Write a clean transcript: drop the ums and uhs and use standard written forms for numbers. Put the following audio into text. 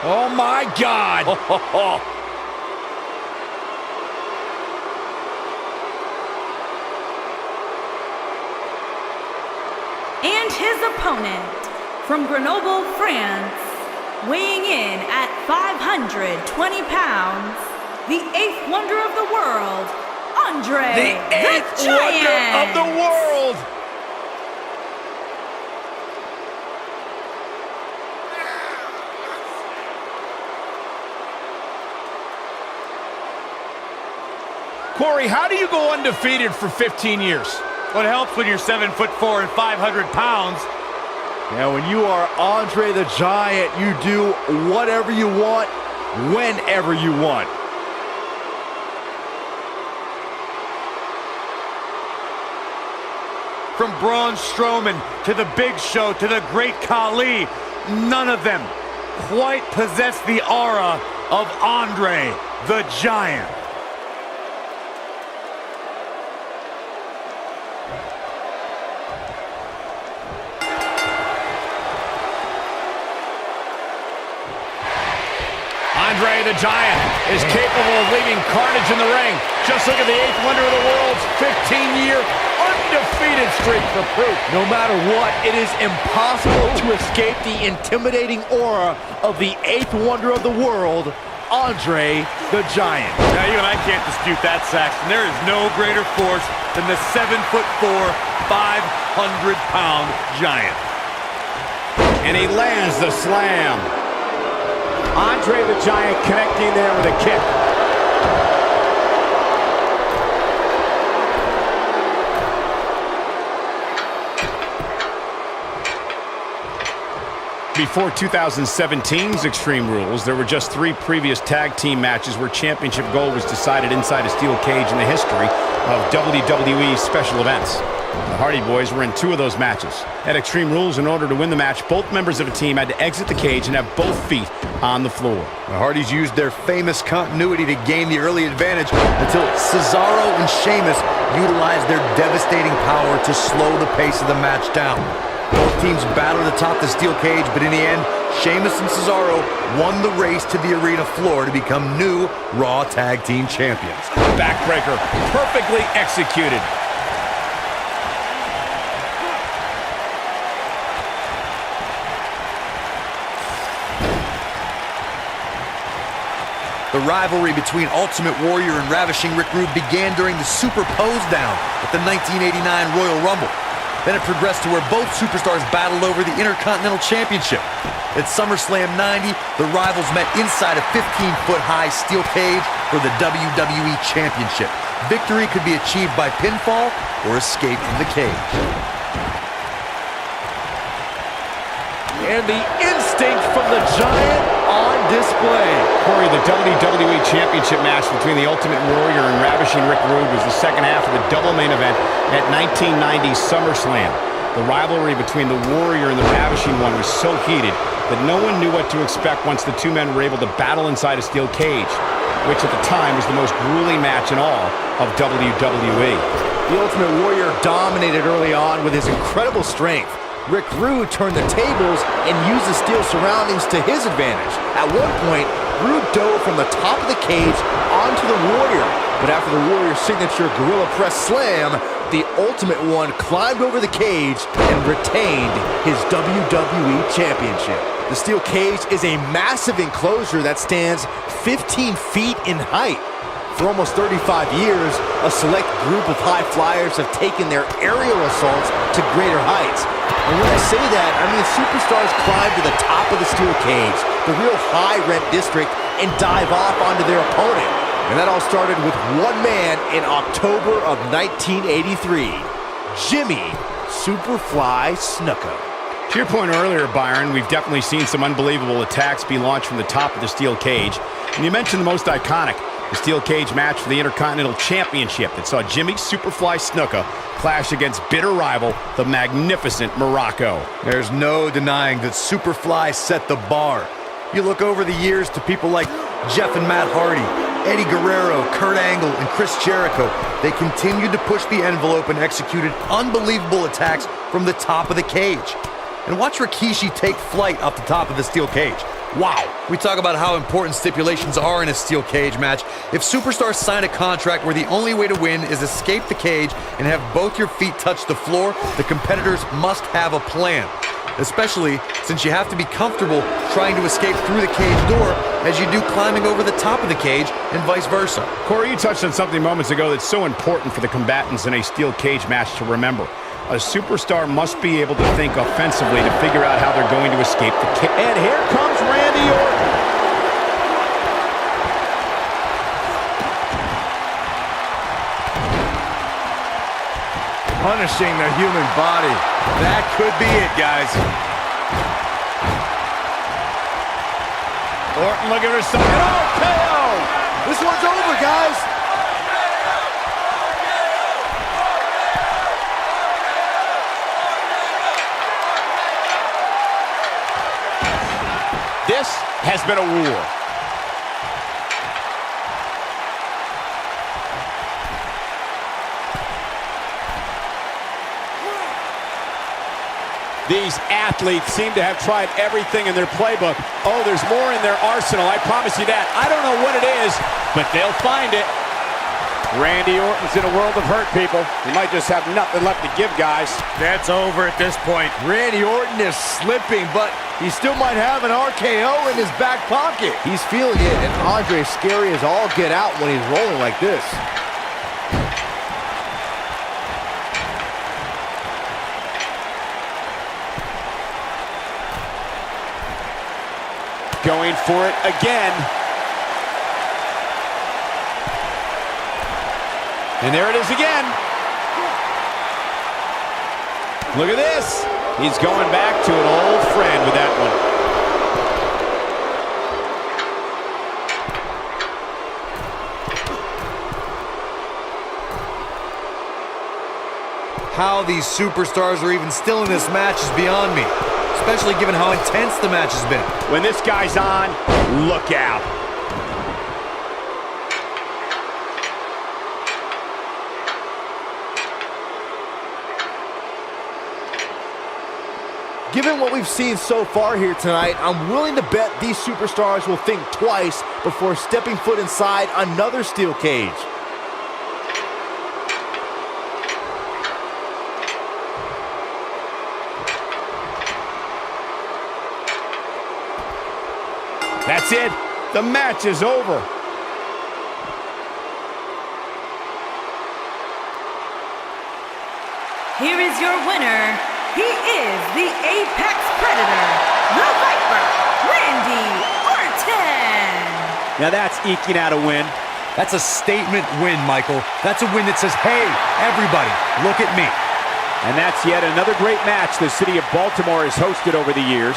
Oh, my God. And his opponent, from Grenoble, France, weighing in at 520 pounds, the 8th wonder of the world, Andre The 8th wonder of the world. Corey, how do you go undefeated for 15 years? What helps when you're 7'4" and 500 pounds. Now, when you are Andre the Giant, you do whatever you want, whenever you want. From Braun Strowman to the Big Show to the Great Khali, none of them quite possess the aura of Andre the Giant. Andre the Giant is capable of leaving carnage in the ring. Just look at the 8th wonder of the world's 15-year undefeated streak for proof. No matter what, it is impossible to escape the intimidating aura of the 8th wonder of the world, Andre the Giant. Now, you and I can't dispute that, Saxton. There is no greater force than the 7'4", 500-pound Giant. And he lands the slam. Andre the Giant connecting there with a kick. Before 2017's Extreme Rules, there were just 3 previous tag team matches where championship gold was decided inside a steel cage in the history of WWE special events. The Hardy Boys were in 2 of those matches. At Extreme Rules, in order to win the match, both members of a team had to exit the cage and have both feet on the floor. The Hardys used their famous continuity to gain the early advantage until Cesaro and Sheamus utilized their devastating power to slow the pace of the match down. Both teams battled atop the steel cage, but in the end, Sheamus and Cesaro won the race to the arena floor to become new Raw Tag Team Champions. Backbreaker, perfectly executed. The rivalry between Ultimate Warrior and Ravishing Rick Rude began during the Super Pose Down at the 1989 Royal Rumble. Then it progressed to where both superstars battled over the Intercontinental Championship. At SummerSlam 90, the rivals met inside a 15-foot-high steel cage for the WWE Championship. Victory could be achieved by pinfall or escape from the cage. And the instinct from the Giant on display. Corey, the WWE Championship match between the Ultimate Warrior and Ravishing Rick Rude was the second half of the double main event at 1990's SummerSlam. The rivalry between the Warrior and the Ravishing One was so heated that no one knew what to expect once the 2 men were able to battle inside a steel cage, which at the time was the most grueling match in all of WWE. The Ultimate Warrior dominated early on with his incredible strength. Rick Rude turned the tables and used the steel surroundings to his advantage. At one point, Rude dove from the top of the cage onto the Warrior. But after the Warrior's signature Gorilla Press Slam, the Ultimate One climbed over the cage and retained his WWE Championship. The steel cage is a massive enclosure that stands 15 feet in height. For almost 35 years, a select group of high flyers have taken their aerial assaults to greater heights. And when I say that, I mean superstars climb to the top of the steel cage, the real high-rent district, and dive off onto their opponent. And that all started with one man in October of 1983, Jimmy Superfly Snuka. To your point earlier, Byron, we've definitely seen some unbelievable attacks be launched from the top of the steel cage. And you mentioned the most iconic, the steel cage match for the Intercontinental Championship that saw Jimmy Superfly Snuka clash against bitter rival, the magnificent Morocco. There's no denying that Superfly set the bar. You look over the years to people like Jeff and Matt Hardy, Eddie Guerrero, Kurt Angle, and Chris Jericho. They continued to push the envelope and executed unbelievable attacks from the top of the cage. And watch Rikishi take flight off the top of the steel cage. Wow. We talk about how important stipulations are in a steel cage match. If superstars sign a contract where the only way to win is escape the cage and have both your feet touch the floor, the competitors must have a plan. Especially since you have to be comfortable trying to escape through the cage door as you do climbing over the top of the cage and vice versa. Corey, you touched on something moments ago that's so important for the combatants in a steel cage match to remember. A superstar must be able to think offensively to figure out how they're going to escape the cage. And here comes Randy Orton. Punishing the human body. That could be it, guys. Orton looking for something. Oh, KO! This one's over, guys. This has been a war. These athletes seem to have tried everything in their playbook. Oh, there's more in their arsenal, I promise you that. I don't know what it is, but they'll find it. Randy Orton's in a world of hurt, people. He might just have nothing left to give, guys. That's over at this point. Randy Orton is slipping, but he still might have an RKO in his back pocket. He's feeling it, and Andre's scary as all get out when he's rolling like this. Going for it again. And there it is again. Look at this. He's going back to an old friend with that one. How these superstars are even still in this match is beyond me, especially given how intense the match has been. When this guy's on, look out. Given what we've seen so far here tonight, I'm willing to bet these superstars will think twice before stepping foot inside another steel cage. That's it. The match is over. Here is your winner. He is the Apex Predator, the Viper, Randy Orton. Now that's eking out a win. That's a statement win, Michael. That's a win that says, hey, everybody, look at me. And that's yet another great match the city of Baltimore has hosted over the years.